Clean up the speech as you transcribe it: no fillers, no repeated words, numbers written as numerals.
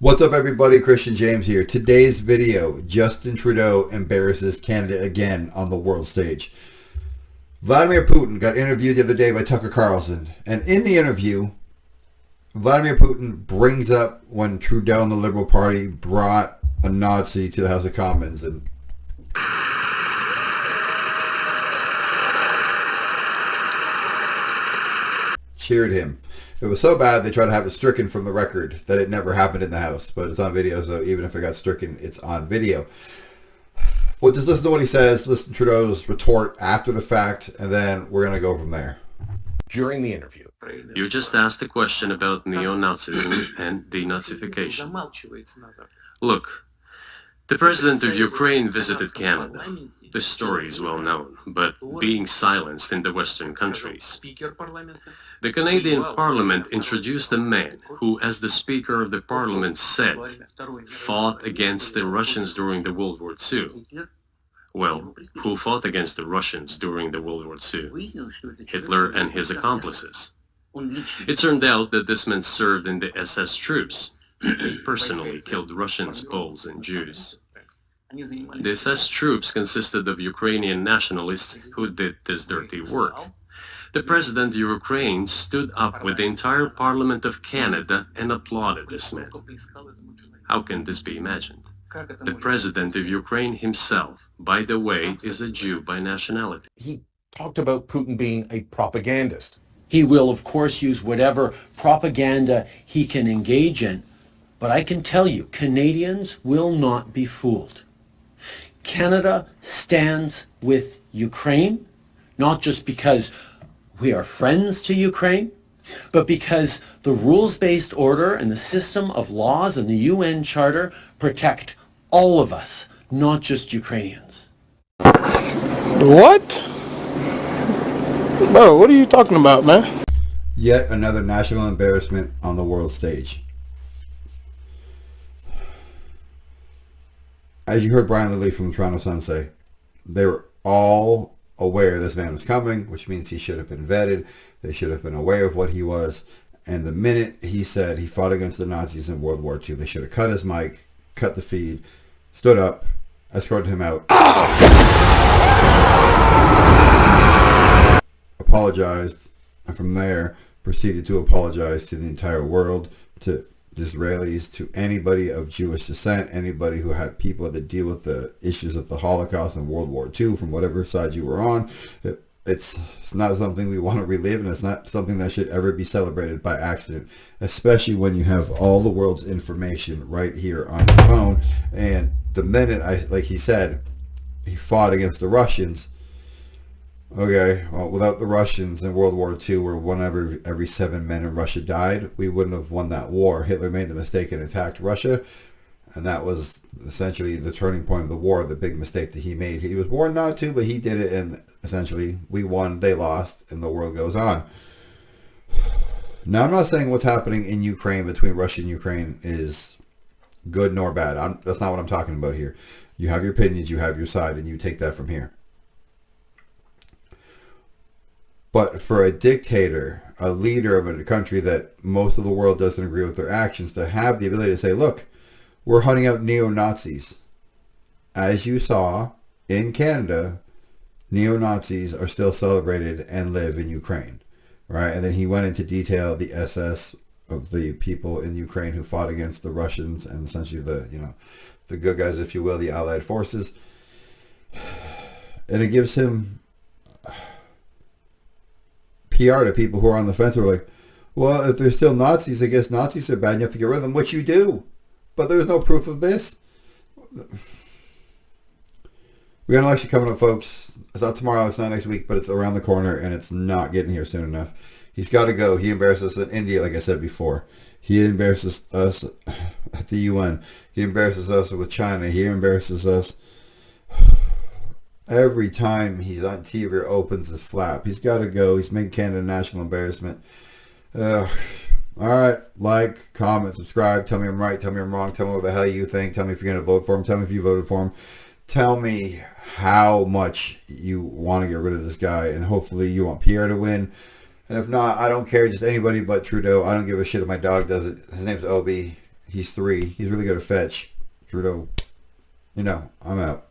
What's up, everybody? Christian James here. Today's video, Justin Trudeau embarrasses Canada again on the world stage. Vladimir Putin got interviewed the other day by Tucker Carlson, and in the interview, Vladimir Putin brings up when Trudeau and the Liberal Party brought a Nazi to the House of Commons and cheered him. It was so bad they tried to have it stricken from the record that it never happened in the House, but it's on video, so even if it got stricken, it's on video. Well, just listen to what he says, listen to Trudeau's retort after the fact, and then we're going to go from there. During the interview, you just asked a question about neo-Nazism and denazification. Look, the president of Ukraine visited Canada. The story is well known, but being silenced in the Western countries. The Canadian Parliament introduced a man who, as the Speaker of the Parliament said, fought against the Russians during the World War II. Well, who fought against the Russians during the World War II? Hitler and his accomplices. It turned out that this man served in the SS troops. He personally killed Russians, Poles, and Jews. The SS troops consisted of Ukrainian nationalists who did this dirty work. The president of Ukraine stood up with the entire Parliament of Canada and applauded this man. How can this be imagined? The president of Ukraine himself, by the way, is a Jew by nationality. he talked about Putin being a propagandist. He will, of course, use whatever propaganda he can engage in. But I can tell you, Canadians will not be fooled. Canada stands with Ukraine, not just because we are friends to Ukraine, but because the rules-based order and the system of laws and the UN Charter protect all of us, not just Ukrainians. What? Bro, what are you talking about, man? Yet another national embarrassment on the world stage. As you heard Brian Lilly from Toronto Sun say, they were all aware this man was coming, which means he should have been vetted. They should have been aware of what he was. And the minute he said he fought against the Nazis in World War II, they should have cut his mic, cut the feed, stood up, escorted him out, apologized, and from there proceeded to apologize to the entire world, to Israelis, to anybody of Jewish descent, anybody who had people that deal with the issues of the Holocaust and World War II from whatever side you were on. It's not something we want to relive, and it's not something that should ever be celebrated by accident, especially when you have all the world's information right here on your phone. And the minute, like he said, he fought against the Russians. Okay, well, without the Russians in World War II, where one every 7 men in Russia died, we wouldn't have won that war. Hitler made the mistake and attacked Russia, and that was essentially the turning point of the war, the big mistake that he made. He was warned not to, but he did it, and essentially we won, they lost, and the world goes on. Now, I'm not saying what's happening in Ukraine between Russia and Ukraine is good nor bad. That's not what I'm talking about here. You have your opinions, you have your side, and you take that from here. But for a dictator, a leader of a country that most of the world doesn't agree with their actions, to have the ability to say, look, we're hunting out neo-Nazis. As you saw in Canada, neo-Nazis are still celebrated and live in Ukraine, right? And then he went into detail the SS of the people in Ukraine who fought against the Russians and essentially the good guys, if you will, the Allied forces. And it gives him PR to people who are on the fence, who are like, well, if they're still Nazis, I guess Nazis are bad and you have to get rid of them, which you do. But there's no proof of this. We got an election coming up, folks. It's not tomorrow, it's not next week, but it's around the corner, and it's not getting here soon enough. He's got to go. He embarrasses us in India, like I said before. He embarrasses us at the UN. He embarrasses us with China. He embarrasses us every time he's on TV or opens his flap. He's got to go. He's making Canada a national embarrassment. All right. Like, comment, subscribe. Tell me I'm right. Tell me I'm wrong. Tell me what the hell you think. Tell me if you're going to vote for him. Tell me if you voted for him. Tell me how much you want to get rid of this guy. And hopefully you want Pierre to win. And if not, I don't care. Just anybody but Trudeau. I don't give a shit if my dog does it. His name's Obi. He's 3. He's really good at fetch. Trudeau, I'm out.